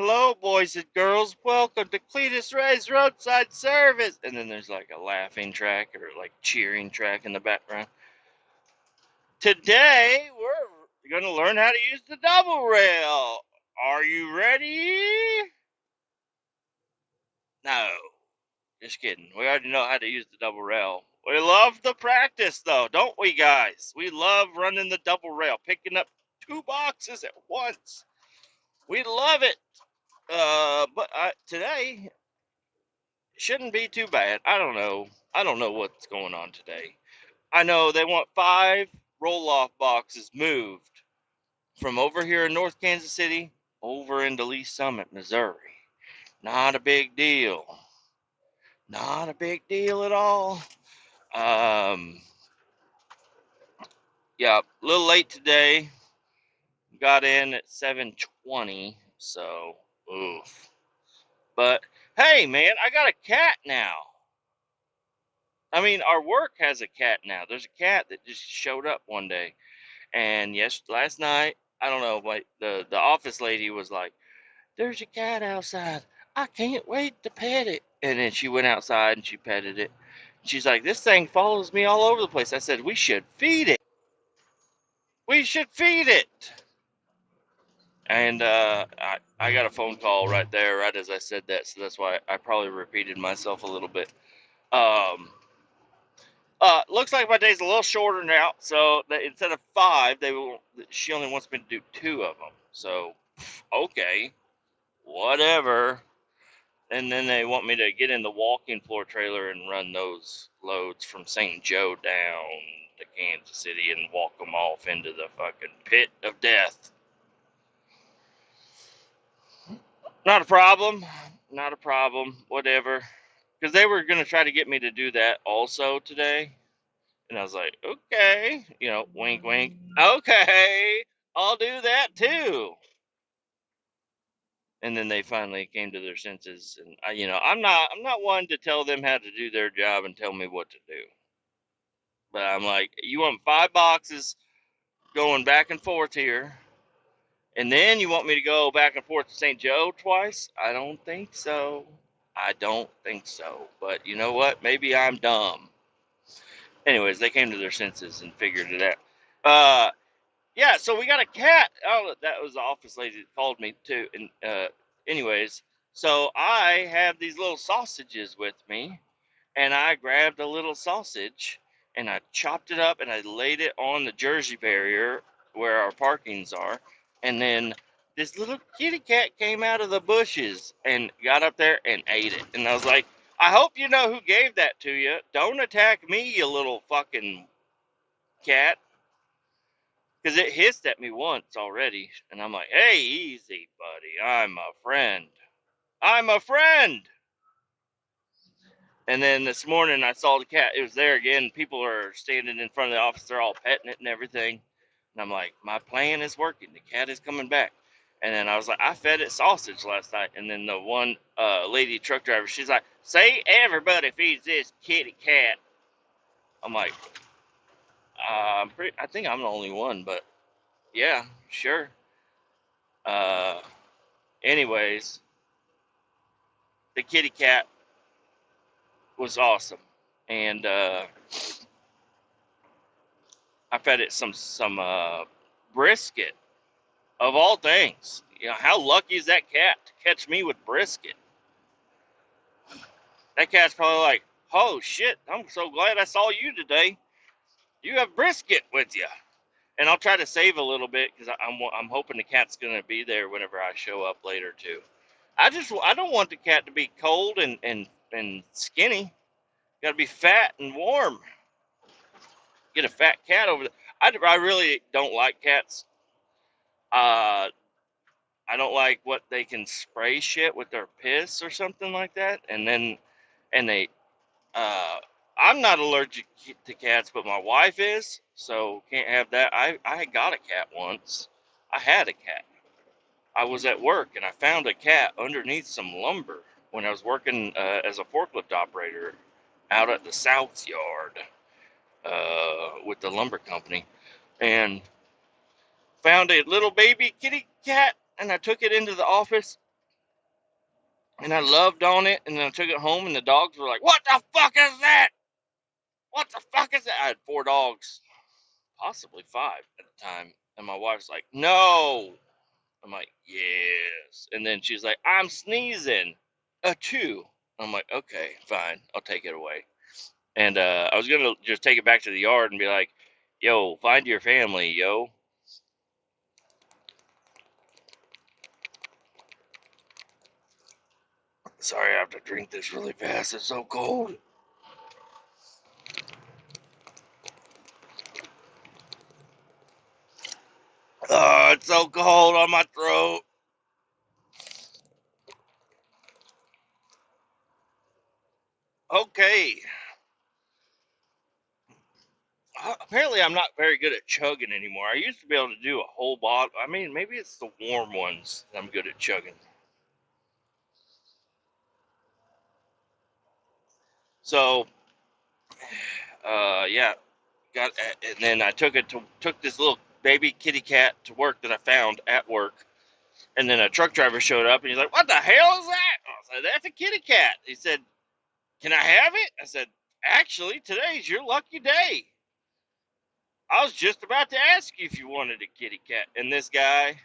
Hello, boys and girls. Welcome to Kletus Ray's Roadside Service. And then there's like a laughing track or like cheering track in the background. Today, we're going to learn how to use the double rail. Are you ready? No, just kidding. We already know how to use the double rail. We love the practice, though, don't we, guys? We love running the double rail, picking up 2 boxes at once. We love it. But today, shouldn't be too bad. I don't know. I don't know what's going on today. I know they want 5 roll-off boxes moved from over here in North Kansas City over into Lee Summit, Missouri. Not a big deal. Not a big deal at all. Um, yeah, a little late today. Got in at 7:20, so oof. But hey, man, I got a cat now. I mean, our work has a cat now. There's a cat that just showed up one day. And yes, last night, I don't know, like the office lady was like, "There's a cat outside. I can't wait to pet it." And then she went outside and she petted it. She's like, "This thing follows me all over the place." I said, "We should feed it. We should feed it." And I got a phone call right there, right as I said that, so that's why I probably repeated myself a little bit. Um, looks like my day's a little shorter now, so that instead of 5, she only wants me to do 2 of them. So, okay, whatever. And then they want me to get in the walking floor trailer and run those loads from St. Joe down to Kansas City and walk them off into the fucking pit of death. Not a problem. Not a problem. Whatever. Because they were going to try to get me to do that also today. And I was like, okay, wink, wink. Okay, I'll do that too. And then they finally came to their senses, and I'm not one to tell them how to do their job and tell me what to do. But I'm like, you want 5 boxes going back and forth here, and then you want me to go back and forth to St. Joe twice? I don't think so. I don't think so. But you know what? Maybe I'm dumb. Anyways, they came to their senses and figured it out. Yeah, so we got a cat. Oh, that was the office lady that called me too. And anyways, so I have these little sausages with me, and I grabbed a little sausage and I chopped it up and I laid it on the Jersey barrier where our parkings are, and then this little kitty cat came out of the bushes and got up there and ate it. And I was like, I hope you know who gave that to you. Don't attack me, you little fucking cat. Because it hissed at me once already. And I'm like, hey, easy, buddy. I'm a friend. I'm a friend. And then this morning I saw the cat. It was there again. People are standing in front of the office. They're all petting it and everything. And I'm like, my plan is working. The cat is coming back. And then I was like, I fed it sausage last night. And then the one lady truck driver, she's like, say everybody feeds this kitty cat. I'm like, I think I'm the only one, but yeah, sure. Uh, anyways, the kitty cat was awesome, and I fed it some brisket of all things. How lucky is that cat to catch me with brisket? That cat's probably like, oh shit, I'm so glad I saw you today. You have brisket with you. And I'll try to save a little bit because I'm hoping the cat's gonna be there whenever I show up later too. I don't want the cat to be cold and skinny. Got to be fat and warm. Get a fat cat over there. I really don't like cats. Uh, I don't like what they can spray shit with their piss or something like that. And they, uh, I'm not allergic to cats, but my wife is, so can't have that. I got a cat once. I had a cat. I was at work and I found a cat underneath some lumber when I was working as a forklift operator out at the South Yard with the lumber company, and found a little baby kitty cat, and I took it into the office, And I loved on it, and then I took it home, and the dogs were like, "What the fuck is that? What the fuck is that?" I had 4 dogs, possibly 5 at the time, and my wife's like, "No." I'm like, "Yes." And then she's like, "I'm sneezing. A 2." I'm like, "Okay, fine. I'll take it away." And I was gonna just take it back to the yard and be like, "Yo, find your family, yo." Sorry, I have to drink this really fast. It's so cold. Oh, it's so cold on my throat. Okay. Apparently, I'm not very good at chugging anymore. I used to be able to do a whole bottle. I mean, maybe it's the warm ones that I'm good at chugging. So, yeah, and then I took this little baby kitty cat to work that I found at work, and then a truck driver showed up, and he's like, "What the hell is that?" I said, "That's a kitty cat." He said, "Can I have it?" I said, "Actually, today's your lucky day. I was just about to ask you if you wanted a kitty cat." And this guy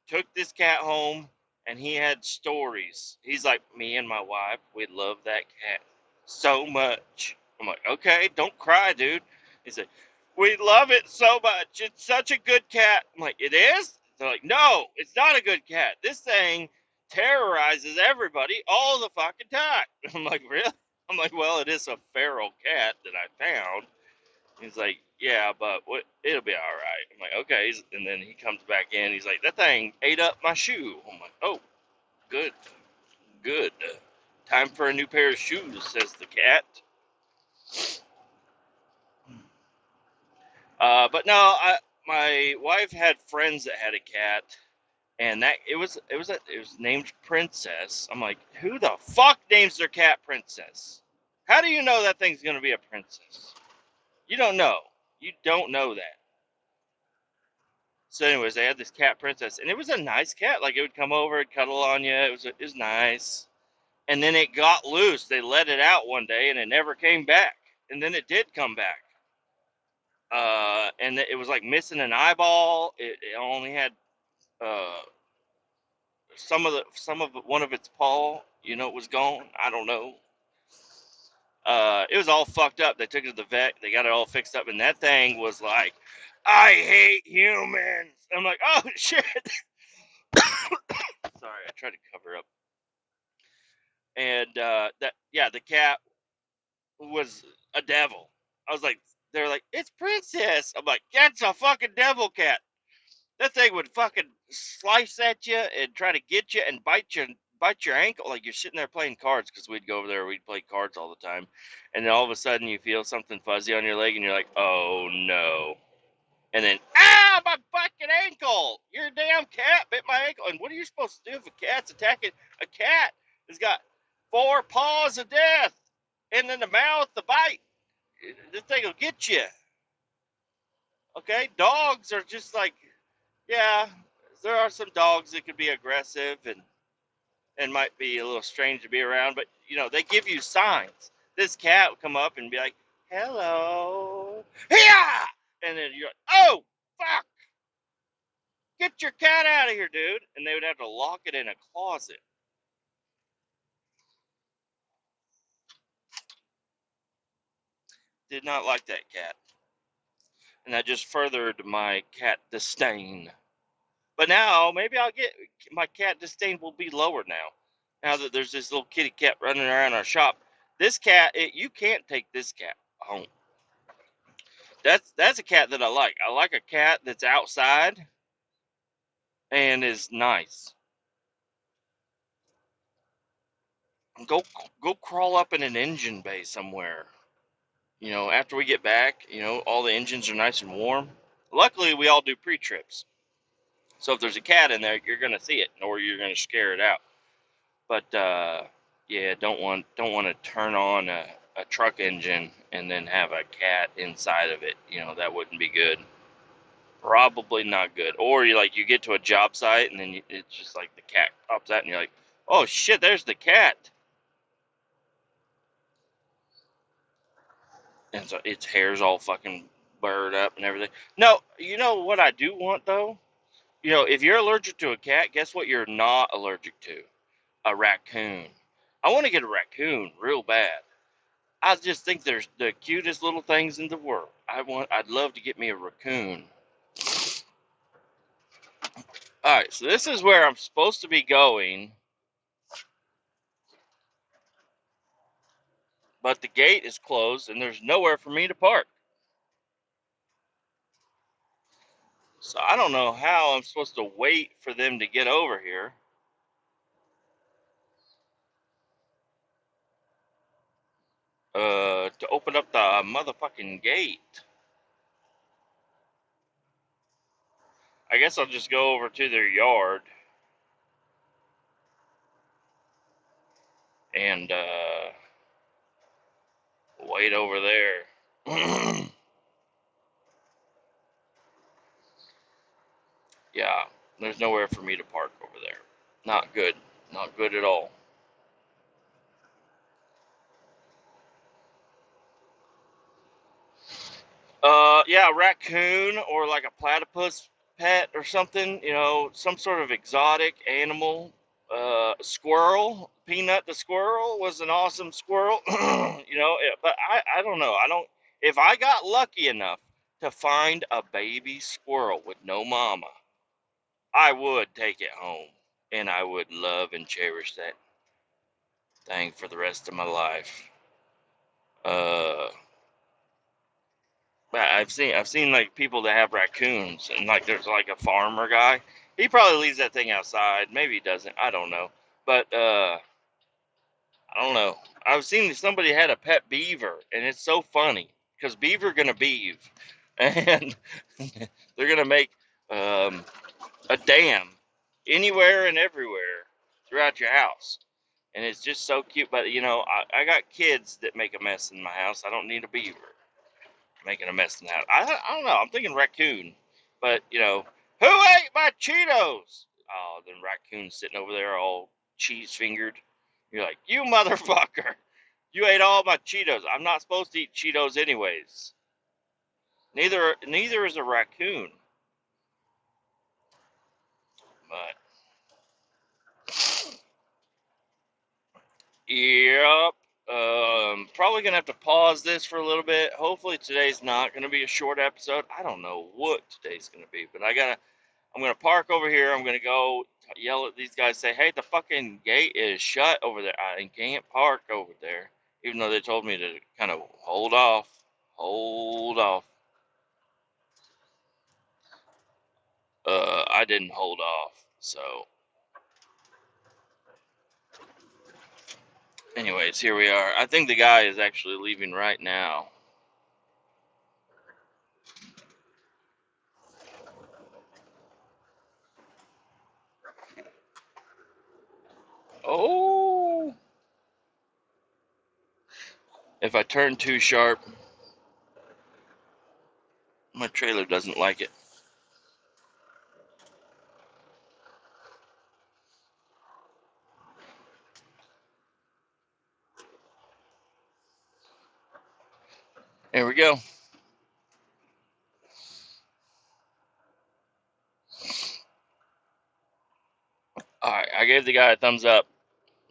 took this cat home, and he had stories. He's like, "Me and my wife, we love that cat so much." I'm like, "Okay, don't cry, dude." He said, "We love it so much. It's such a good cat." I'm like, "It is?" They're like, "No, it's not a good cat. This thing terrorizes everybody all the fucking time." I'm like, "Really?" I'm like, "Well, it is a feral cat that I found." He's like, "Yeah, but it'll be all right." I'm like, "Okay." And then he comes back in. He's like, "That thing ate up my shoe." I'm like, "Oh, good, good. Time for a new pair of shoes," says the cat. But no, my wife had friends that had a cat, and that it was named Princess. I'm like, who the fuck names their cat Princess? How do you know that thing's gonna be a princess? You don't know. You don't know that. So, anyways, they had this cat Princess, and it was a nice cat. Like, it would come over, and cuddle on you. It was nice. And then it got loose. They let it out one day, and it never came back. And then it did come back. And it was like missing an eyeball. It only had uh, some of one of its paw. It was gone. I don't know. It was all fucked up. They took it to the vet. They got it all fixed up, and that thing was like, "I hate humans." I'm like, "Oh shit." Sorry, I tried to cover up. And the cat was a devil. I was like, they're like, "It's Princess." I'm like, "That's a fucking devil cat. That thing would fucking slice at you and try to get you and bite your ankle." Like, you're sitting there playing cards, because we'd go over there, we'd play cards all the time, and then all of a sudden you feel something fuzzy on your leg, and you're like, "Oh no." And then, "Ah, my fucking ankle! Your damn cat bit my ankle." And what are you supposed to do if a cat's attacking? A cat has got 4 paws of death, and then the mouth, the bite. This thing will get you. Okay? Dogs are just like, yeah, there are some dogs that could be aggressive and might be a little strange to be around, but, they give you signs. This cat would come up and be like, "Hello. Yeah!" And then you're like, "Oh, fuck. Get your cat out of here, dude." And they would have to lock it in a closet. Did not like that cat. And that just furthered my cat disdain. But now, maybe my cat disdain will be lower now. Now that there's this little kitty cat running around our shop. This cat, you can't take this cat home. That's a cat that I like. I like a cat that's outside and is nice. Go crawl up in an engine bay somewhere. After we get back, all the engines are nice and warm. Luckily, we all do pre-trips. So if there's a cat in there, you're gonna see it, or you're gonna scare it out. But yeah, don't want to turn on a truck engine and then have a cat inside of it. That wouldn't be good. Probably not good. Or you get to a job site, and then it's just like the cat pops out, and you're like, Oh shit, there's the cat. And so its hair's all fucking burred up and everything. No, you know what I do want though? You know, if you're allergic to a cat, guess what you're not allergic to? A raccoon. I want to get a raccoon real bad. I just think they're the cutest little things in the world. I'd love to get me a raccoon. Alright, so this is where I'm supposed to be going, but the gate is closed and there's nowhere for me to park. So I don't know how I'm supposed to wait for them to get over here. To open up the motherfucking gate. I guess I'll just go over to their yard and wait over there. Yeah, there's nowhere for me to park over there. Not good. Not good at all. Yeah, a raccoon or like a platypus pet or something, you know, some sort of exotic animal. Squirrel, Peanut the squirrel was an awesome squirrel, you know, but I don't know. I don't, if I got lucky enough to find a baby squirrel with no mama, I would take it home and I would love and cherish that thing for the rest of my life. Uh, I've seen like people that have raccoons and like there's like a farmer guy. He probably leaves that thing outside. Maybe he doesn't. I don't know. But I don't know. I've seen somebody had a pet beaver and it's so funny because beaver gonna beave and they're gonna make um, a dam anywhere and everywhere throughout your house. And it's just so cute. But you know, I got kids that make a mess in my house. I don't need a beaver making a mess in the house. I don't know. I'm thinking raccoon. But you know, who ate my Cheetos? Oh, then raccoon sitting over there all cheese fingered. You're like, you motherfucker! You ate all my Cheetos. I'm not supposed to eat Cheetos anyways. Neither is a raccoon. But yep. Probably gonna have to pause this for a little bit. Hopefully today's not gonna be a short episode. I don't know what today's gonna be, but I'm gonna park over here. I'm gonna go yell at these guys, say, "Hey, the fucking gate is shut over there. I can't park over there." Even though they told me to kind of hold off, hold off. I didn't hold off. So, anyways, here we are. I think the guy is actually leaving right now. Oh, if I turn too sharp, my trailer doesn't like it. Here we go. All right, I gave the guy a thumbs up.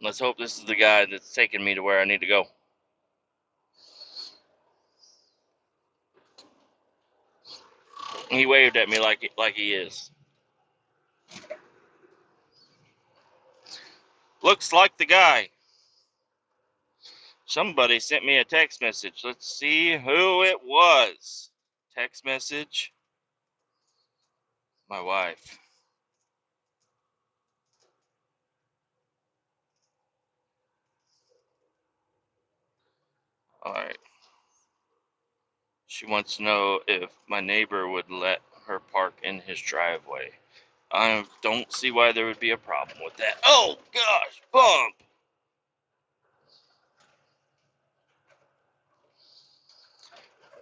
Let's hope this is the guy that's taking me to where I need to go. He waved at me like he is. Looks like the guy. Somebody sent me a text message. Let's see who it was. Text message. My wife. All right. She wants to know if my neighbor would let her park in his driveway. I don't see why there would be a problem with that. Oh, gosh, bump.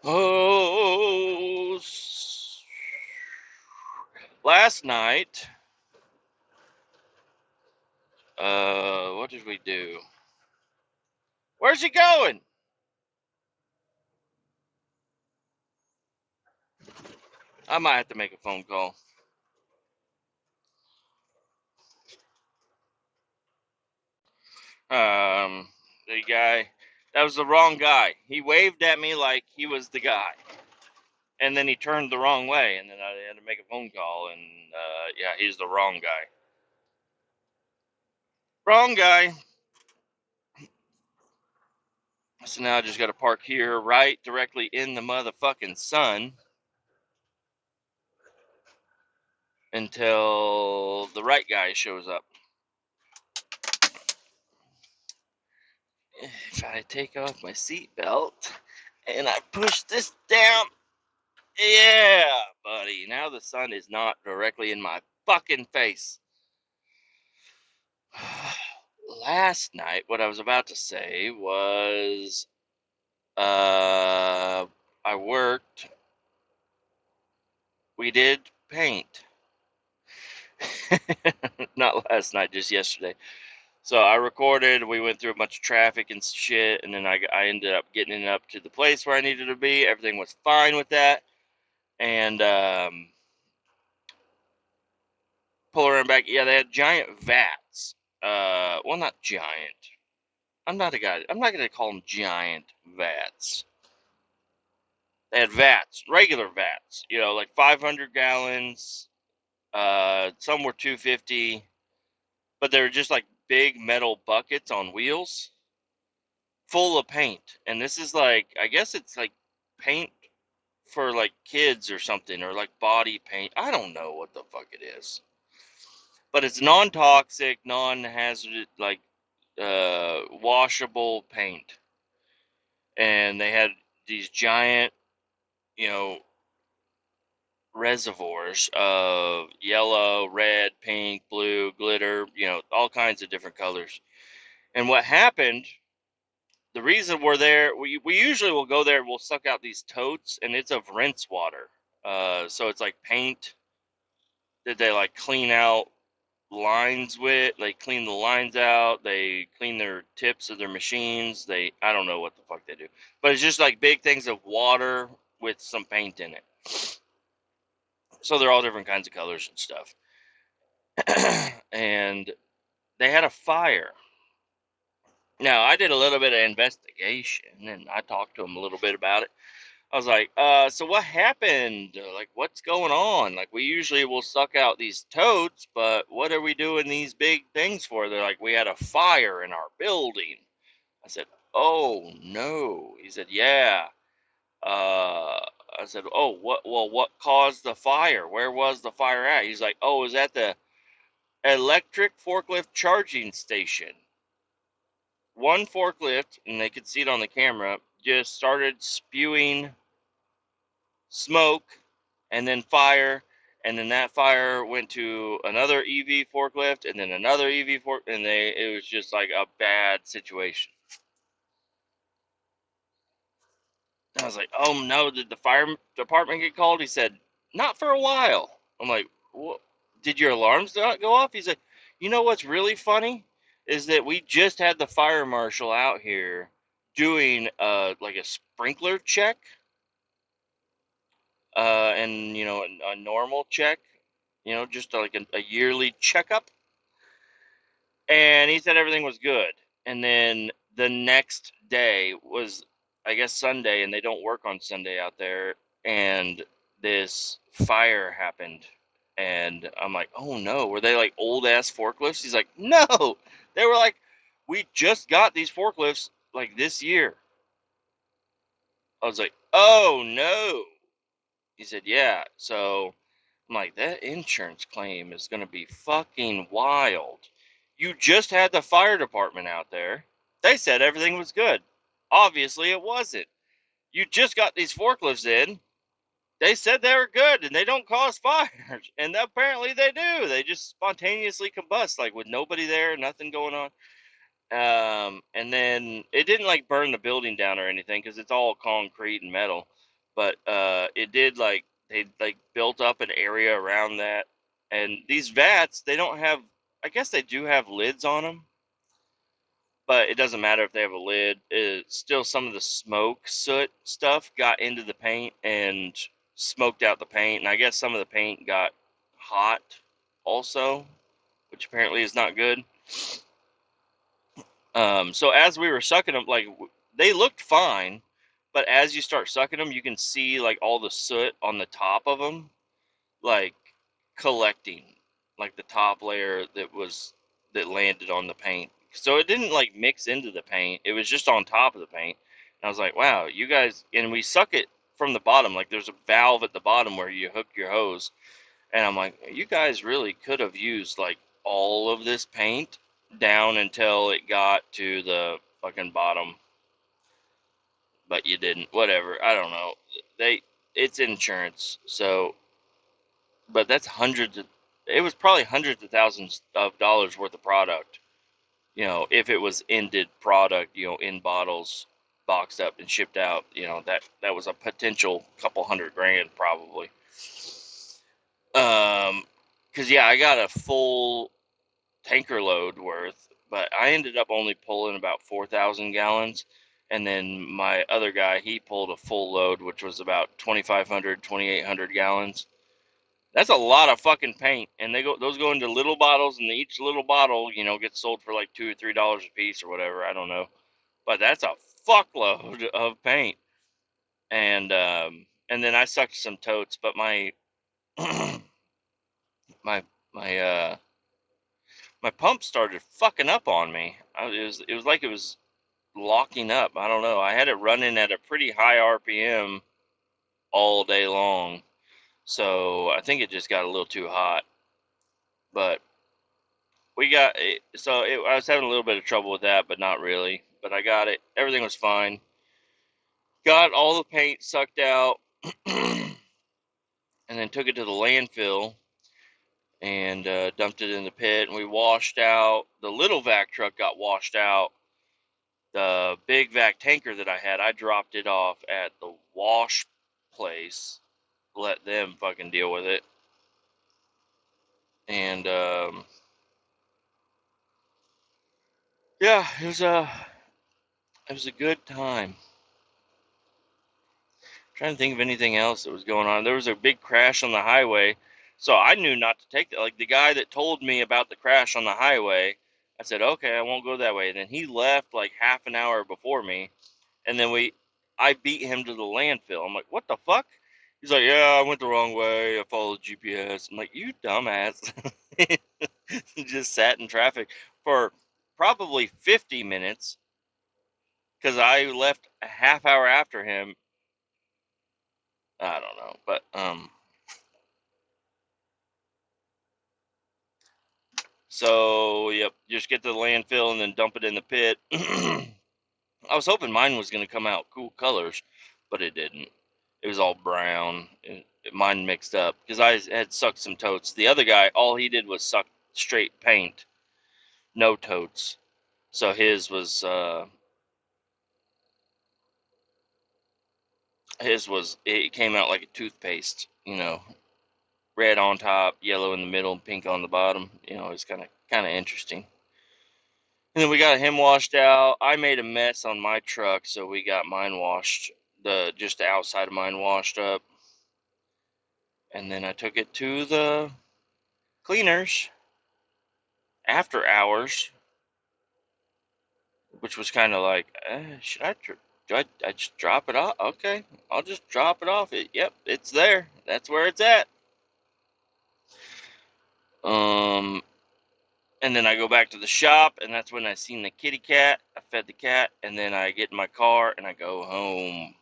Oh, last night What did we do? Where's he going? I might have to make a phone call. The guy, that was the wrong guy. He waved at me like he was the guy, and then he turned the wrong way, and then I had to make a phone call, and yeah, he's the wrong guy. Wrong guy. So now I just got to park here, right directly in the motherfucking sun, until the right guy shows up. If I take off my seatbelt and I push this down, yeah, buddy. Now the sun is not directly in my fucking face. Last night, what I was about to say was, I worked. We did paint. Not last night, just yesterday. So I recorded. We went through a bunch of traffic and shit, and then I ended up getting it up to the place where I needed to be. Everything was fine with that, and pull around back. Yeah, they had giant vats. Well, not giant. I'm not a guy. I'm not gonna call them giant vats. They had vats, regular vats. You know, like 500 gallons. Some were 250, but they were just like big metal buckets on wheels, full of paint. And this is like, I guess it's like paint for like kids or something, or like body paint. I don't know what the fuck it is, but it's non-toxic, non-hazardous, like washable paint. And they had these giant, you know, reservoirs of yellow, red, pink, blue, glitter, you know, all kinds of different colors. And what happened, the reason we're there, we usually will go there, we'll suck out these totes, and it's of rinse water. So it's like paint that they like clean out lines with. They clean the lines out. They clean their tips of their machines. I don't know what the fuck they do, but it's just like big things of water with some paint in it. So they're all different kinds of colors and stuff. And they had a fire. Now, I did a little bit of investigation and I talked to them a little bit about it. I was like, so what happened? Like, what's going on? Like, we usually will suck out these totes, but what are we doing these big things for? They're like, we had a fire in our building. I said, oh, no. He said, yeah. I said, oh, what caused the fire? Where was the fire at? He's like, oh, it was at the electric forklift charging station. One forklift, and they could see it on the camera, just started spewing smoke and then fire, and then that fire went to another EV forklift and then another EV fork, and it was just like a bad situation. I was like, oh no, did the fire department get called? He said, not for a while. I'm like, what? Did your alarms not go off? He said, you know what's really funny is that we just had the fire marshal out here doing like a sprinkler check, and you know, a normal check, you know, just like a yearly checkup. And he said everything was good. And then the next day was, I guess, Sunday, and they don't work on Sunday out there. And this fire happened. And I'm like, oh no, were they like old ass forklifts? He's like, no, they were like, we just got these forklifts like this year. I was like, oh no. He said, yeah. So I'm like, that insurance claim is going to be fucking wild. You just had the fire department out there. They said everything was good. Obviously, it wasn't. You just got these forklifts in. They said they were good and they don't cause fires. And apparently they do. They just spontaneously combust, like with nobody there, nothing going on. And then it didn't like burn the building down or anything because it's all concrete and metal. But it did, like, they like, built up an area around that. And these vats, they don't have, they don't have, like, a I guess they do have lids on them, but it doesn't matter if they have a lid. It's still some of the smoke soot stuff got into the paint and smoked out the paint, and I guess some of the paint got hot also, which apparently is not good. So as we were sucking them, like they looked fine, but as you start sucking them, you can see like all the soot on the top of them, like collecting, like the top layer that landed on the paint. So it didn't like mix into the paint; it was just on top of the paint. And I was like, "Wow, you guys!" And we suck it from the bottom. Like there's a valve at the bottom where you hook your hose. And I'm like, "You guys really could have used like all of this paint down until it got to the fucking bottom, but you didn't. Whatever. I don't know. It's insurance, so but that's it was probably hundreds of thousands of dollars worth of product, if it was ended product, in bottles, boxed up and shipped out, that was a potential couple $100,000 probably. Because yeah, I got a full tanker load worth, but I ended up only pulling about 4,000 gallons. And then my other guy, he pulled a full load, which was about 2,500, 2,800 gallons. That's a lot of fucking paint, and those go into little bottles, and each little bottle, gets sold for like $2 or $3 a piece or whatever. I don't know, but that's a fuckload of paint. And then I sucked some totes, but my my my my pump started fucking up on me. It was like it was locking up. I don't know. I had it running at a pretty high RPM all day long, so I think it just got a little too hot. But we got it. So I was having a little bit of trouble with that, but not really. But I got it. Everything was fine. Got all the paint sucked out, and then took it to the landfill and dumped it in the pit. And we washed out. The little vac truck got washed out. The big vac tanker that I had, I dropped it off at the wash place. Let them fucking deal with it. And yeah, it was a good time. Trying to think of anything else that was going on. There was a big crash on the highway, so I knew not to take that. Like the guy that told me about the crash on the highway, I said, "Okay, I won't go that way." And then he left like half an hour before me, and then I beat him to the landfill. I'm like, "What the fuck?" He's like, "Yeah, I went the wrong way. I followed GPS." I'm like, "You dumbass!" Just sat in traffic for probably 50 minutes because I left a half hour after him. I don't know, but so yep, just get to the landfill and then dump it in the pit. I was hoping mine was gonna come out cool colors, but it didn't. It was all brown. Mine mixed up because I had sucked some totes. The other guy, all he did was suck straight paint, no totes. So his was it came out like a toothpaste, red on top, yellow in the middle, and pink on the bottom. It's kind of interesting. And then we got him washed out. I made a mess on my truck, so we got mine washed, just the outside of mine washed up. And then I took it to the cleaners after hours, which was kind of like, do I just drop it off? Okay, I'll just drop it off. Yep, it's there. That's where it's at. Um, and then I go back to the shop, and that's when I seen the kitty cat. I fed the cat, and then I get in my car and I go home.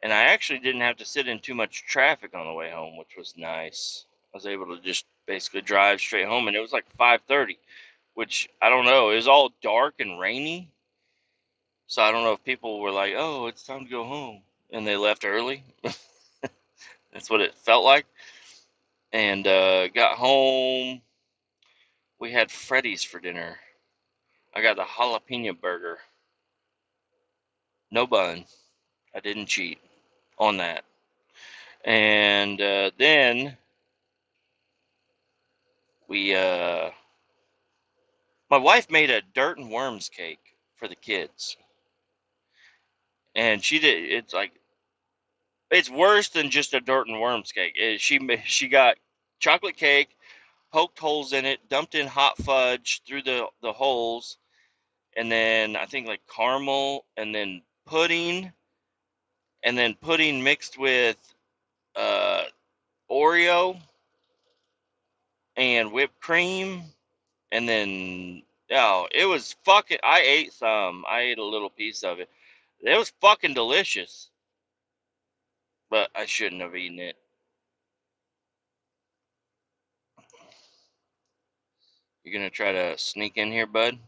And I actually didn't have to sit in too much traffic on the way home, which was nice. I was able to just basically drive straight home, and it was like 5:30, which I don't know. It was all dark and rainy, so I don't know if people were like, "Oh, it's time to go home," and they left early. That's what it felt like. And got home. We had Freddy's for dinner. I got the jalapeno burger, no bun. I didn't cheat on that. And then my wife made a dirt and worms cake for the kids, and it's worse than just a dirt and worms cake. She got chocolate cake, poked holes in it, dumped in hot fudge through the holes, and then I think like caramel, and then pudding mixed with uh, Oreo and whipped cream, and then oh, it was fucking. I ate some. I ate a little piece of it. It was fucking delicious, but I shouldn't have eaten it. You gonna try to sneak in here, bud?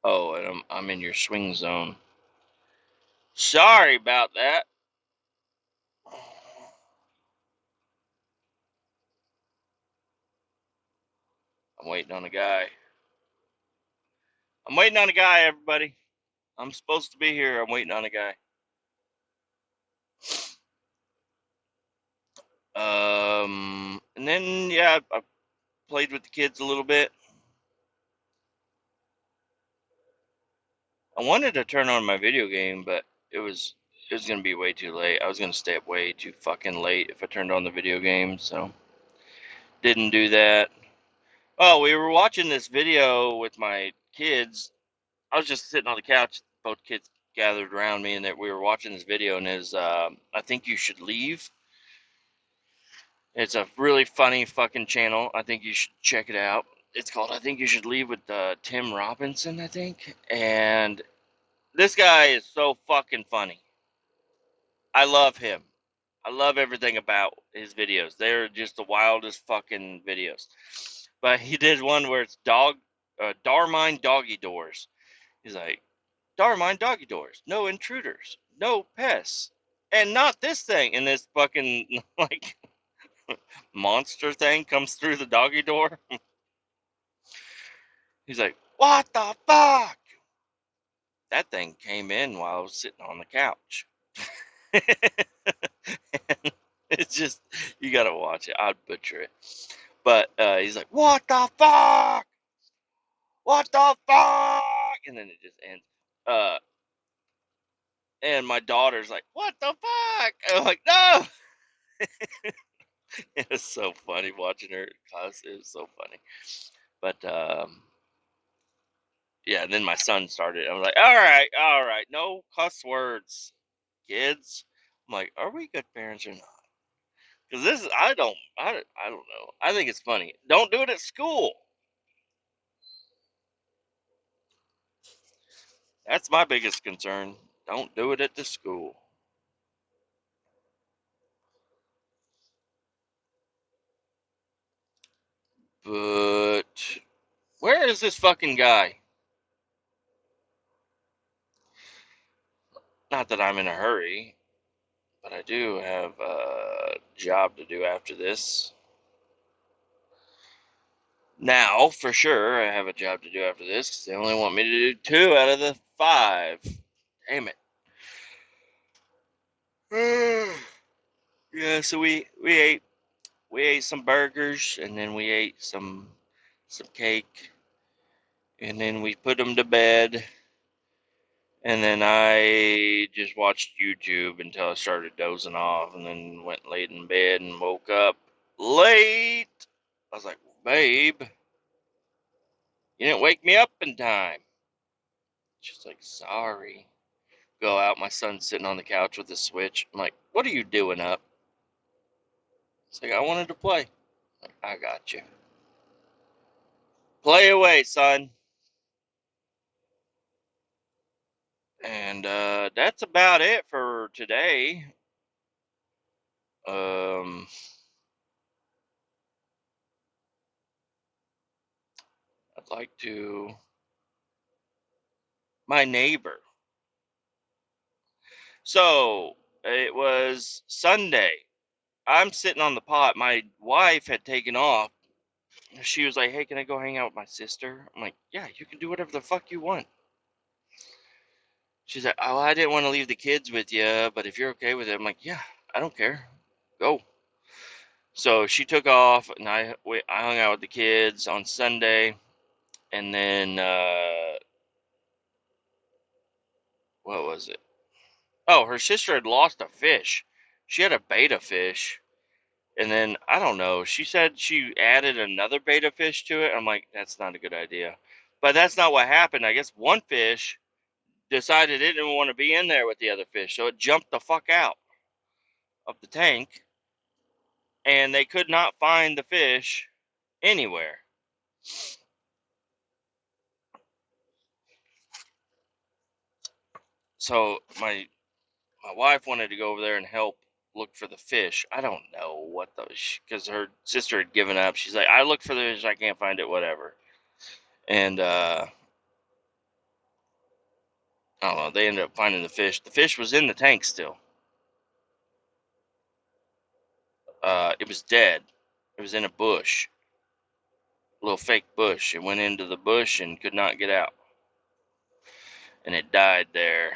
Oh, and I'm in your swing zone. Sorry about that. I'm waiting on a guy. I'm waiting on a guy, everybody. I'm supposed to be here. I'm waiting on a guy. And then yeah, I played with the kids a little bit. I wanted to turn on my video game, but it was gonna be way too late. I was gonna stay up way too fucking late if I turned on the video game, so didn't do that. Oh, we were watching this video with my kids. I was just sitting on the couch, both kids gathered around me, and that we were watching this video, and I think you should leave. It's a really funny fucking channel. I think you should check it out. It's called I think you should leave with Tim Robinson, I think, and this guy is so fucking funny. I love him. I love everything about his videos. They're just the wildest fucking videos. But he did one where it's Darmine doggy doors. He's like, Darmine doggy doors, no intruders, no pests, and not this thing. And this fucking like monster thing comes through the doggy door. He's like, what the fuck? That thing came in while I was sitting on the couch. It's just, you gotta watch it. I'd butcher it. But he's like, what the fuck? What the fuck? And then it just ends. And my daughter's like, what the fuck? And I'm like, no. It was so funny watching her in class. It was so funny. But yeah, and then my son started. I was like, all right, no cuss words, kids. I'm like, are we good parents or not? Because this is, I don't know. I think it's funny. Don't do it at school. That's my biggest concern. Don't do it at the school. But where is this fucking guy? Not that I'm in a hurry, but I do have a job to do after this. Now, for sure, I have a job to do after this because they only want me to do 2 out of the 5. Damn it. Yeah, so we ate some burgers, and then we ate some cake, and then we put them to bed, and then I just watched YouTube until I started dozing off, and then went laid in bed and woke up late. I was like, babe, you didn't wake me up in time. She's like, sorry. Go out, my son's sitting on the couch with the Switch. I'm like, what are you doing up? It's like, I wanted to play. I'm like, I got you. Play away, son. And that's about it for today. Um, I'd like to. My neighbor. So it was Sunday. I'm sitting on the pot. My wife had taken off. She was like, hey, can I go hang out with my sister? I'm like, yeah, you can do whatever the fuck you want. She's like, oh, I didn't want to leave the kids with you, but if you're okay with it, I'm like, yeah, I don't care. Go. So she took off, and I hung out with the kids on Sunday, and then what was it? Oh, her sister had lost a fish. She had a betta fish, and then I don't know. She said she added another betta fish to it. I'm like, that's not a good idea. But that's not what happened. I guess one fish decided it didn't want to be in there with the other fish, so it jumped the fuck out of the tank, and they could not find the fish anywhere. So my wife wanted to go over there and help look for the fish. I don't know what because her sister had given up. She's like, I looked for the fish, I can't find it, whatever. And I don't know. They ended up finding the fish. The fish was in the tank still. It was dead. It was in a bush, a little fake bush. It went into the bush and could not get out, and it died there.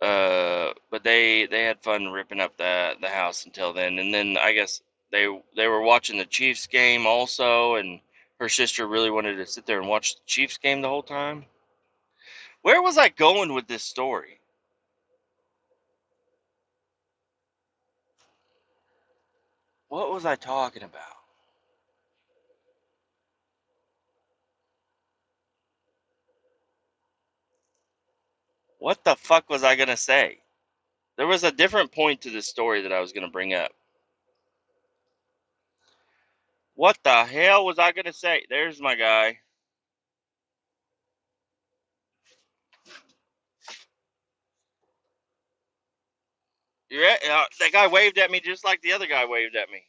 But they had fun ripping up the house until then, and then I guess they were watching the Chiefs game also, and her sister really wanted to sit there and watch the Chiefs game the whole time. Where was I going with this story? What was I talking about? What the fuck was I gonna say? There was a different point to this story that I was gonna bring up. What the hell was I gonna say? There's my guy. That guy waved at me just like the other guy waved at me.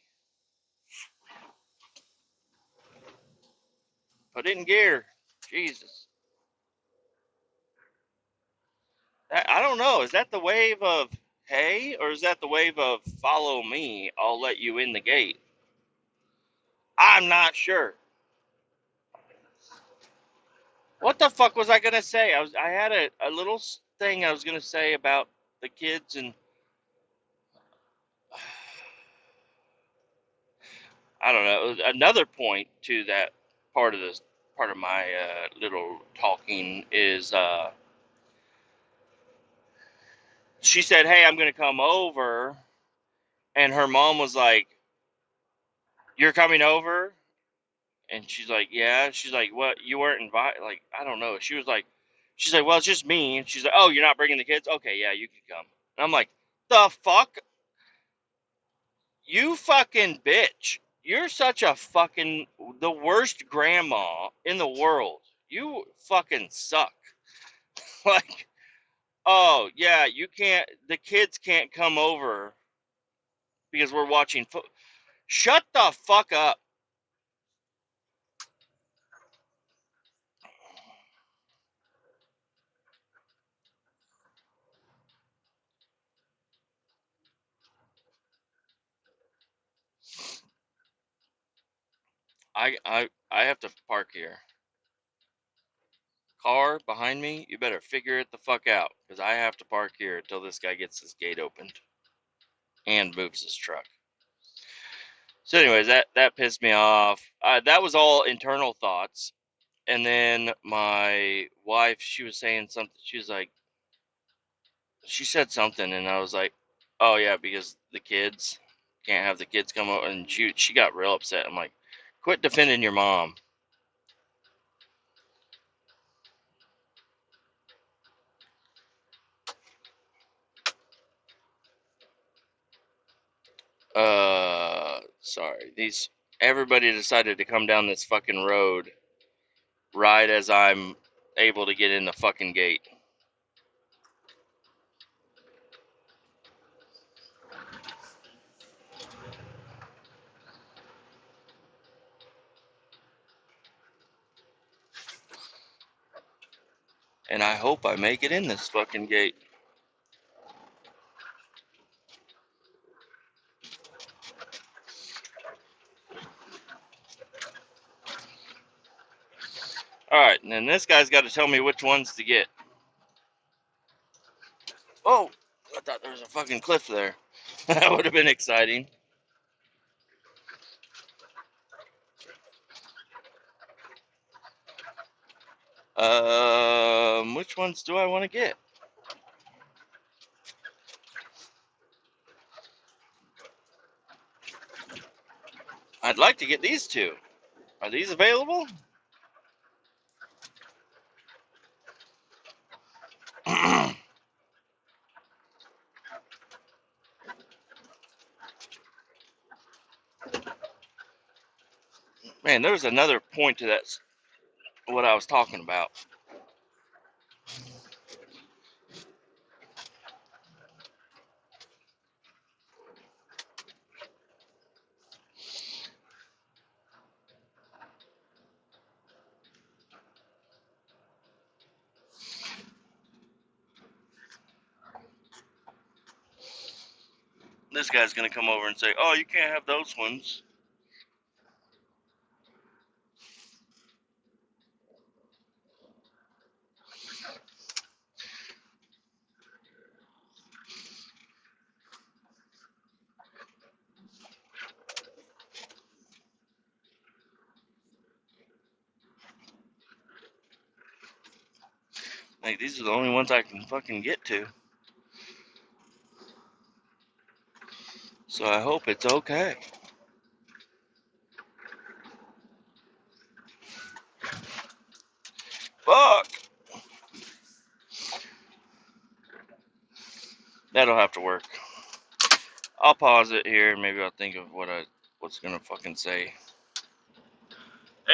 Put it in gear. Jesus. I don't know. Is that the wave of hey, or is that the wave of follow me? I'll let you in the gate. I'm not sure. What the fuck was I gonna say? I had a little thing I was gonna say about the kids, and I don't know. Another point to that part of this part of my little talking is she said, "Hey, I'm gonna come over," and her mom was like, "You're coming over?" And she's like, "Yeah." She's like, "What? You weren't invited?" Like, I don't know. She's like, "Well, it's just me." And she's like, "Oh, you're not bringing the kids? Okay, yeah, you can come." And I'm like, "The fuck? You fucking bitch. You're such a fucking the worst grandma in the world. You fucking suck." Like, oh, yeah, you can't the kids can't come over because we're watching Shut the fuck up. I have to park here. Car behind me, you better figure it the fuck out, because I have to park here until this guy gets his gate opened and moves his truck. So, anyways, that pissed me off. That was all internal thoughts. And then my wife, she was saying something. She was like, she said something, and I was like, oh yeah, because the kids can't have the kids come over, and she got real upset. I'm like, quit defending your mom. Sorry. Everybody decided to come down this fucking road right as I'm able to get in the fucking gate. And I hope I make it in this fucking gate. Alright, and then this guy's got to tell me which ones to get. Oh, there's a fucking cliff there. That would have been exciting. Which ones do I want to get? I'd like to get these two. Are these available? Man, there was another point to that, what I was talking about. This guy's going to come over and say, oh, you can't have those ones. Like, these are the only ones I can fucking get to. So I hope it's okay. Fuck! That'll have to work. I'll pause it here and maybe I'll think of what's gonna fucking say.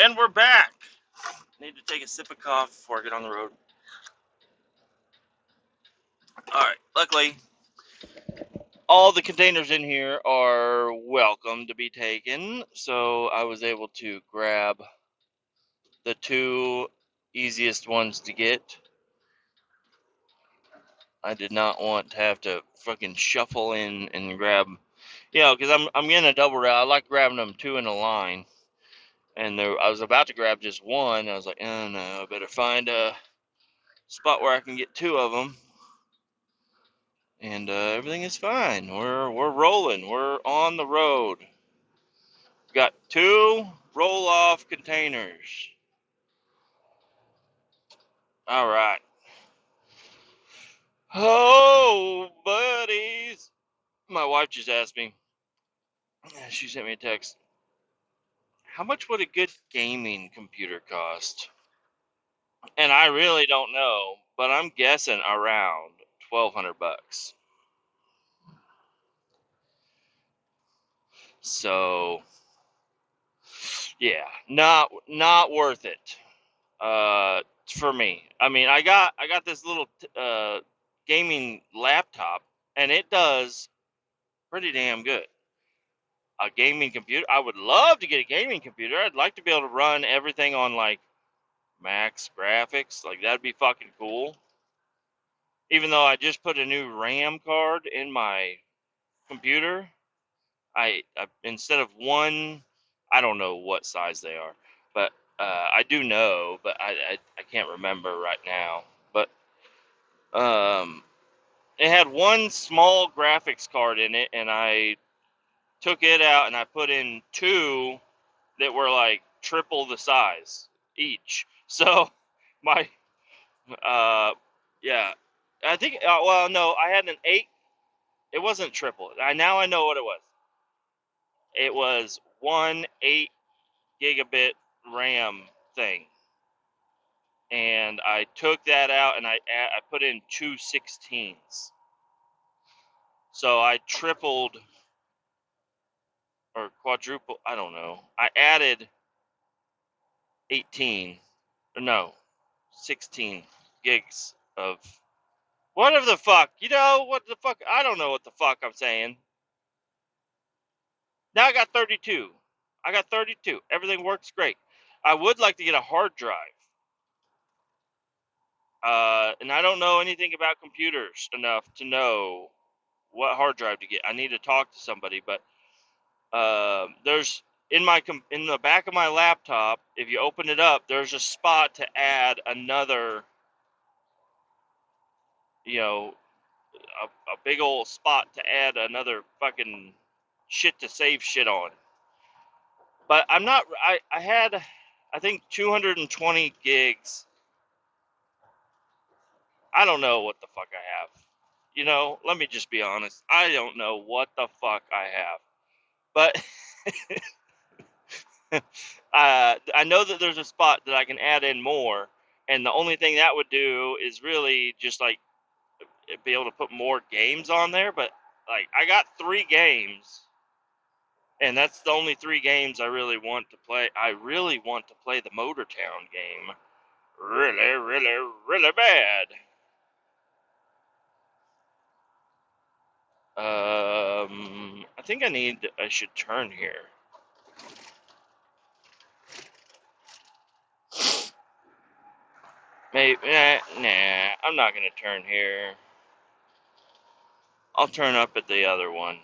And we're back! Need to take a sip of coffee before I get on the road. Alright, luckily, all the containers in here are welcome to be taken, so I was able to grab the two easiest ones to get. I did not want to have to fucking shuffle in and grab, because I'm getting a double route. I like grabbing them two in a line, and I was about to grab just one. I was like, oh no, I better find a spot where I can get two of them, and everything is fine. We're rolling. We're on the road. Got two roll-off containers. All right. Oh, buddies. My wife just asked me. She sent me a text. How much would a good gaming computer cost? And I really don't know, but I'm guessing around $1,200. So, yeah, not worth it. For me. I mean, I got this little gaming laptop, and it does pretty damn good. A gaming computer. I would love to get a gaming computer. I'd like to be able to run everything on like max graphics. Like that'd be fucking cool. Even though I just put a new RAM card in my computer, I instead of one, I don't know what size they are, but I do know, but I can't remember right now. But it had one small graphics card in it, and I took it out and I put in two that were like triple the size each. So my yeah, I think well no, I had an 8. It wasn't triple. I know what it was. It was one 8 gigabit RAM thing, and I took that out and I put in two 16s. So I tripled or quadruple. I don't know. I added 18, or no, 16 gigs of whatever the fuck. You know what the fuck? I don't know what the fuck I'm saying. Now I got 32. I got 32. Everything works great. I would like to get a hard drive. And I don't know anything about computers enough to know what hard drive to get. I need to talk to somebody, but there's in the back of my laptop, if you open it up, there's a spot to add another, you know, a big old spot to add another fucking shit to save shit on. But I'm not. I had, I think 220 gigs. I don't know what the fuck I have. Let me just be honest. I don't know what the fuck I have. But I know that there's a spot that I can add in more, and the only thing that would do is really just like be able to put more games on there. But like, I got 3 games, and that's the only 3 games I really want to play. I really want to play the Motortown game, really, really, really bad. I think I should turn here. Maybe, nah, I'm not gonna turn here. I'll turn up at the other one.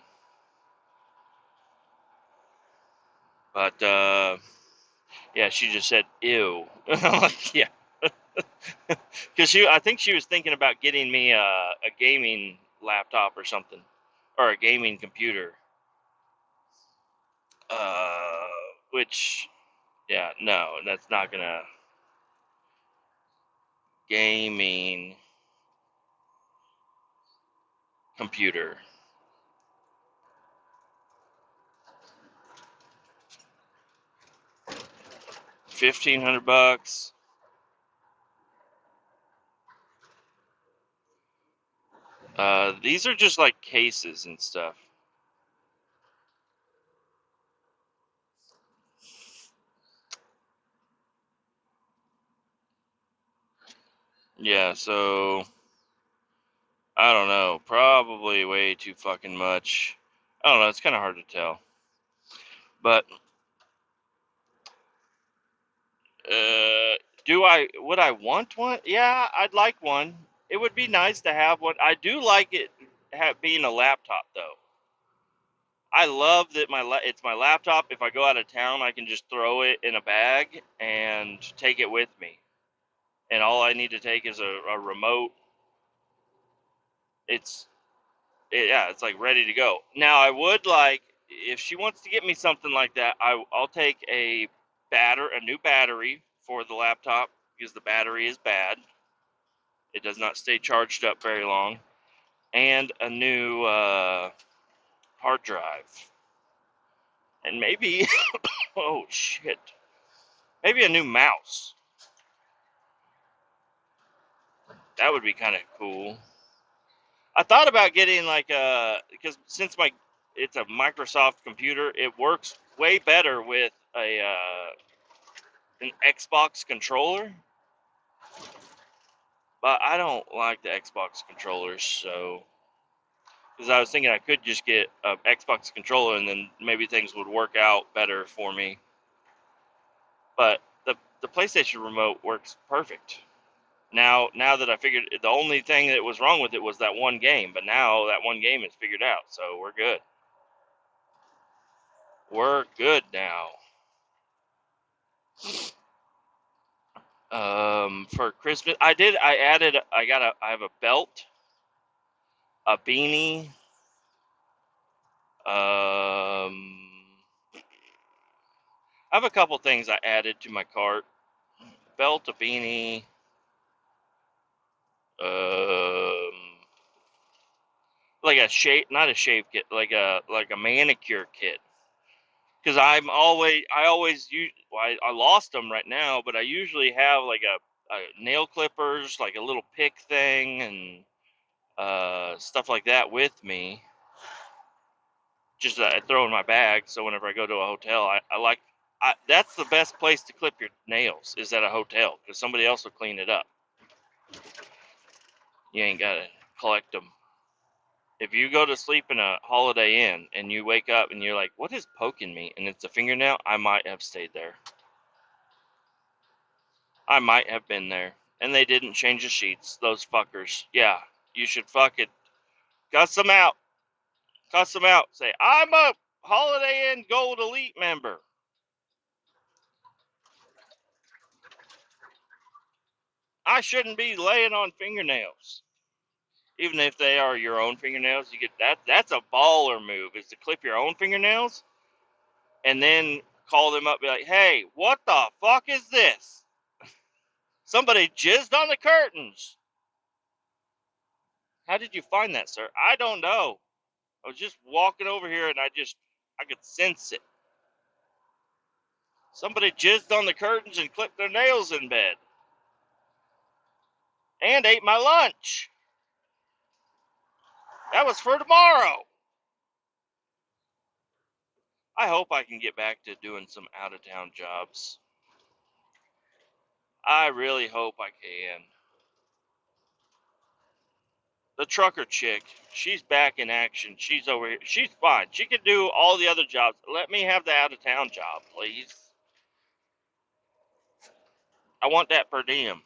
But, yeah, she just said, ew. Yeah. Because I think she was thinking about getting me a gaming laptop or something. Or a gaming computer. Which, yeah, no, that's not gonna. Gaming computer. 1,500 bucks. These are just like cases and stuff. Yeah, so I don't know. Probably way too fucking much. I don't know. It's kind of hard to tell. But would I want one? Yeah, I'd like one. It would be nice to have one. I do like it being a laptop though. I love that it's my laptop. If I go out of town, I can just throw it in a bag and take it with me. And all I need to take is a remote. It's yeah, it's like ready to go. Now I would like, if she wants to get me something like that, I'll take a new battery for the laptop because the battery is bad. It does not stay charged up very long, and a new hard drive, and maybe oh shit, maybe a new mouse. That would be kind of cool. I thought about getting like because since it's a Microsoft computer, it works way better with an Xbox controller. But I don't like the Xbox controllers, so because I was thinking I could just get an Xbox controller and then maybe things would work out better for me. But the PlayStation remote works perfect. Now that I figured the only thing that was wrong with it was that one game, but now that one game is figured out, so we're good. We're good now. For Christmas, I have a belt, a beanie, I have a couple things I added to my cart. Belt, a beanie, um, like a shave, not a shave kit, like a manicure kit. Because I always use, well, I lost them right now, but I usually have like a nail clippers, like a little pick thing, and stuff like that with me. Just I throw in my bag, so whenever I go to a hotel, that's the best place to clip your nails is at a hotel because somebody else will clean it up. You ain't gotta collect them. If you go to sleep in a Holiday Inn and you wake up and you're like, "What is poking me?" and it's a fingernail, I might have stayed there. I might have been there, and they didn't change the sheets. Those fuckers. Yeah, you should fuck it. Cuss them out. Cuss them out. Say, "I'm a Holiday Inn Gold Elite member. I shouldn't be laying on fingernails." Even if they are your own fingernails, you get that. That's a baller move, is to clip your own fingernails and then call them up, and be like, "Hey, what the fuck is this? Somebody jizzed on the curtains. How did you find that, sir? I don't know. I was just walking over here and I could sense it. Somebody jizzed on the curtains and clipped their nails in bed and ate my lunch. That was for tomorrow." I hope I can get back to doing some out of town jobs. I really hope I can. The trucker chick, she's back in action. She's over here. She's fine. She can do all the other jobs. Let me have the out of town job, please. I want that per diem.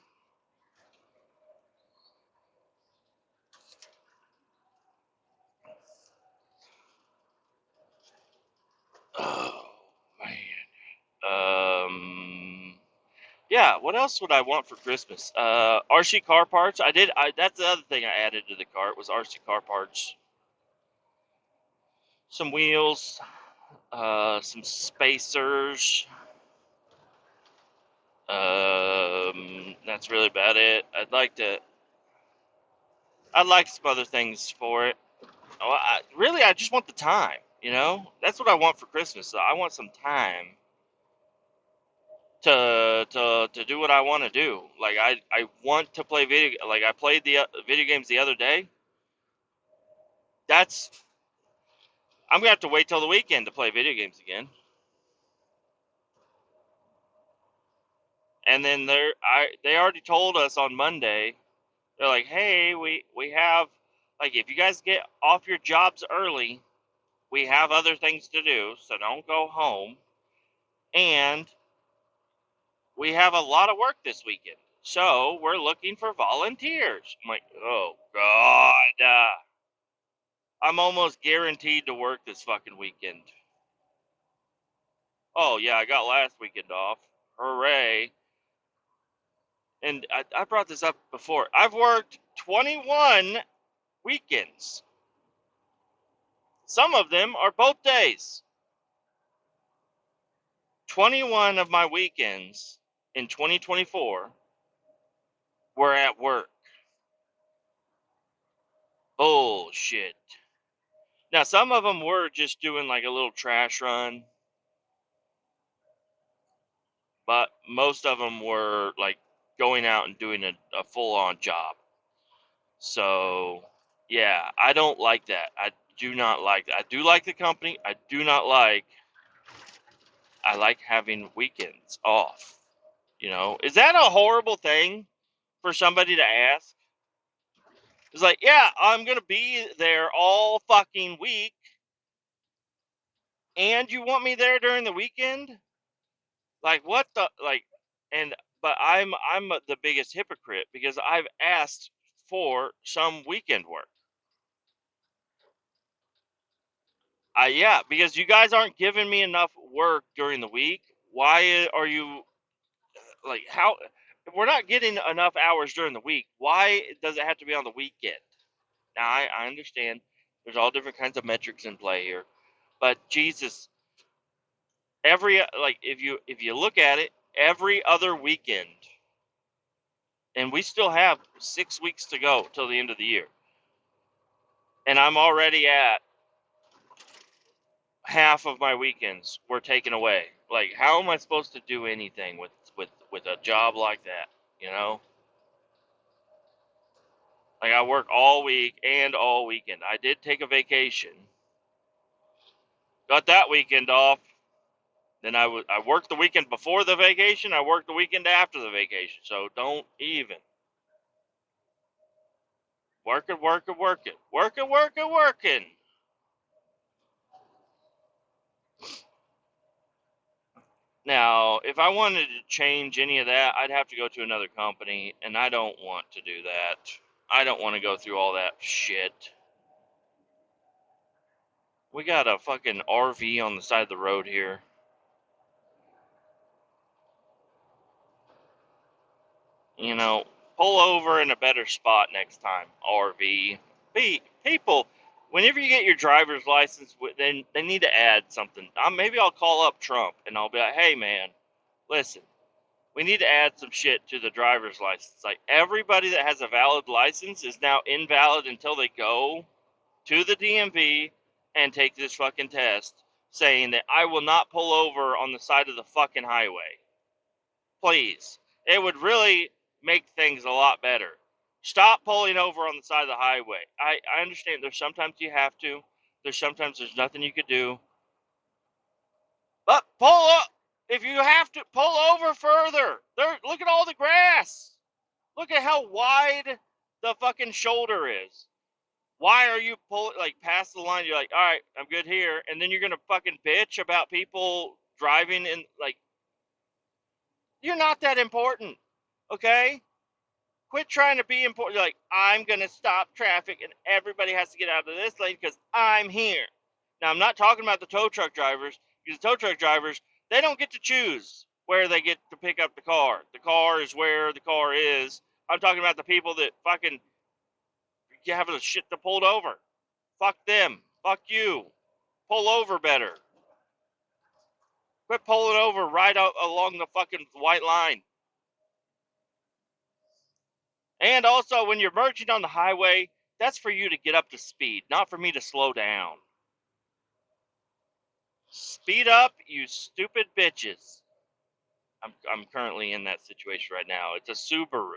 Oh man. Yeah. What else would I want for Christmas? RC car parts. That's the other thing I added to the cart was RC car parts. Some wheels. Some spacers. That's really about it. I'd like some other things for it. Oh, I just want the time. That's what I want for Christmas. I want some time to do what I want to do. Like I want to play video. Like I played the video games the other day. That's I'm gonna have to wait till the weekend to play video games again. And then they already told us on Monday. They're like, hey, we have, like, if you guys get off your jobs early, we have other things to do, so don't go home. And we have a lot of work this weekend, so we're looking for volunteers. I'm like, oh God, I'm almost guaranteed to work this fucking weekend. Oh yeah, I got last weekend off. Hooray! And I brought this up before. I've worked 21 weekends. Some of them are both days. 21 of my weekends in 2024 were at work. Bullshit. Now, some of them were just doing like a little trash run, but most of them were like going out and doing a full on job. So, yeah, I don't like that. I do not like that. I do like the company. I like having weekends off. Is that a horrible thing for somebody to ask? It's like, yeah, I'm going to be there all fucking week, and you want me there during the weekend? Like, what the, like, but I'm the biggest hypocrite because I've asked for some weekend work. Yeah, because you guys aren't giving me enough work during the week. Why are you, like, how, if we're not getting enough hours during the week, why does it have to be on the weekend? Now, I understand there's all different kinds of metrics in play here, but Jesus, if you look at it, every other weekend, and we still have 6 weeks to go till the end of the year, and I'm already at half of my weekends were taken away. Like, how am I supposed to do anything with a job like that? You know, like I work all week and all weekend. I did take a vacation, got that weekend off. Then I worked the weekend before the vacation. I worked the weekend after the vacation. So don't even working, working, working, working, working, working. Now, if I wanted to change any of that, I'd have to go to another company, and I don't want to do that. I don't want to go through all that shit. We got a fucking RV on the side of the road here. You know, Pull over in a better spot next time. RV. People, whenever you get your driver's license, then they need to add something. Maybe I'll call up Trump and I'll be like, hey man, listen, we need to add some shit to the driver's license. Like, everybody that has a valid license is now invalid until they go to the DMV and take this fucking test saying that I will not pull over on the side of the fucking highway. Please. It would really make things a lot better. Stop pulling over on the side of the highway. I understand there's sometimes you have to. Sometimes there's nothing you could do. But pull up. If you have to, pull over further. Look at all the grass. Look at how wide the fucking shoulder is. Why are you pulling, like, past the line? You're like, all right, I'm good here. And then you're going to fucking bitch about people driving in, like, you're not that important, okay? Quit trying to be important. You're like, I'm going to stop traffic and everybody has to get out of this lane because I'm here. Now, I'm not talking about the tow truck drivers, because the tow truck drivers, they don't get to choose where they get to pick up the car. The car is where the car is. I'm talking about the people that fucking have the shit to pulled over. Fuck them. Fuck you. Pull over better. Quit pulling over right out along the fucking white line. And also, when you're merging on the highway, that's for you to get up to speed, not for me to slow down. Speed up, you stupid bitches. I'm currently in that situation right now. It's a Subaru.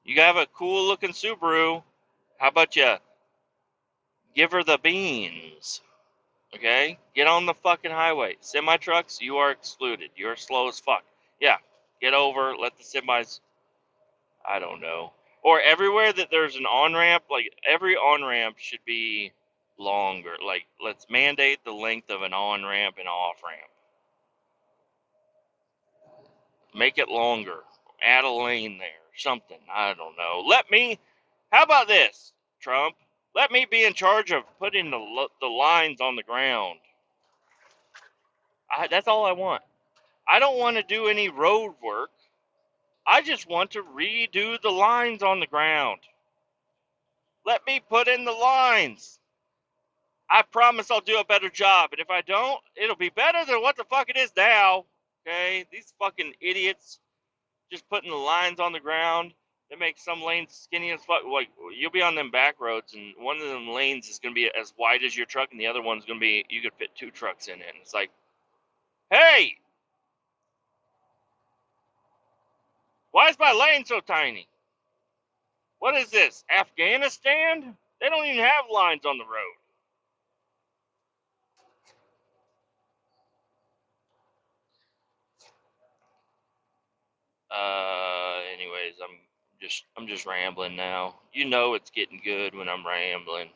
You have a cool looking Subaru. How about you give her the beans? Okay? Get on the fucking highway. Semi trucks, you are excluded. You're slow as fuck. Yeah. Get over, let the semis, I don't know. Or everywhere that there's an on ramp, like, every on ramp should be longer. Like, let's mandate the length of an on ramp and off ramp. Make it longer. Add a lane there. Something. I don't know. How about this, Trump? Let me be in charge of putting the lines on the ground. That's all I want. I don't want to do any road work. I just want to redo the lines on the ground. Let me put in the lines. I promise I'll do a better job. And if I don't, it'll be better than what the fuck it is now. Okay? These fucking idiots just putting the lines on the ground. They make some lanes skinny as fuck. Like, you'll be on them back roads, and one of them lanes is going to be as wide as your truck, and the other one's going to be, you could fit 2 trucks in it. And it's like, hey, why is my lane so tiny? What is this, Afghanistan? They don't even have lines on the road. Anyways, I'm just rambling now. You know it's getting good when I'm rambling.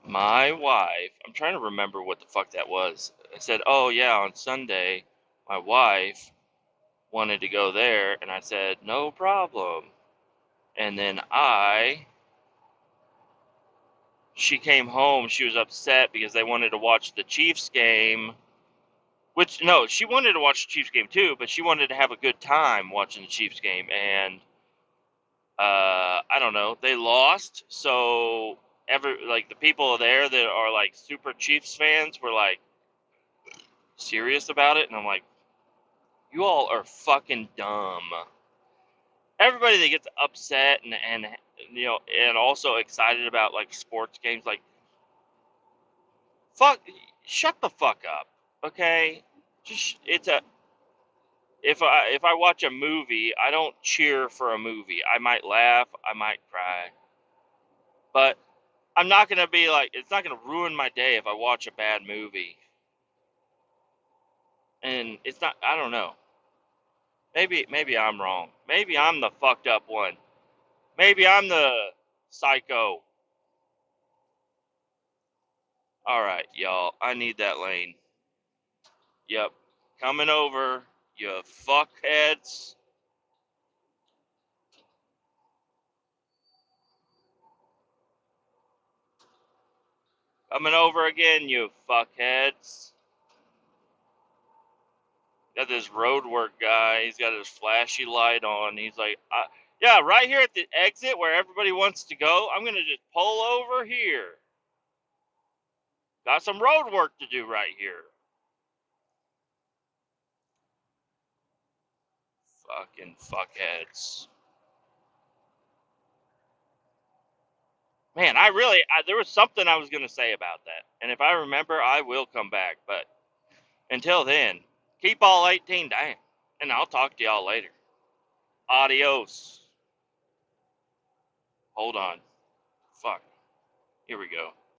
My wife, I'm trying to remember what the fuck that was. I said, oh yeah, on Sunday, my wife wanted to go there, and I said, no problem. And then she came home, she was upset because they wanted to watch the Chiefs game. Which, no, she wanted to watch the Chiefs game too, but she wanted to have a good time watching the Chiefs game, and I don't know, they lost, so the people there that are like super Chiefs fans were like serious about it, and I'm like, you all are fucking dumb. Everybody that gets upset and you know, and also excited about like sports games, like, fuck, shut the fuck up, okay? Just if I watch a movie, I don't cheer for a movie. I might laugh, I might cry, but I'm not gonna be like, it's not gonna ruin my day if I watch a bad movie. And it's not, I don't know. Maybe I'm wrong. Maybe I'm the fucked up one. Maybe I'm the psycho. All right, y'all. I need that lane. Yep. Coming over, you fuckheads. Coming over again, you fuckheads. Got this road work guy. He's got his flashy light on. He's like, yeah, right here at the exit where everybody wants to go, I'm going to just pull over here. Got some road work to do right here. Fucking fuckheads. Man, there was something I was going to say about that. And if I remember, I will come back. But until then, keep all 18 down. And I'll talk to y'all later. Adios. Hold on. Fuck. Here we go.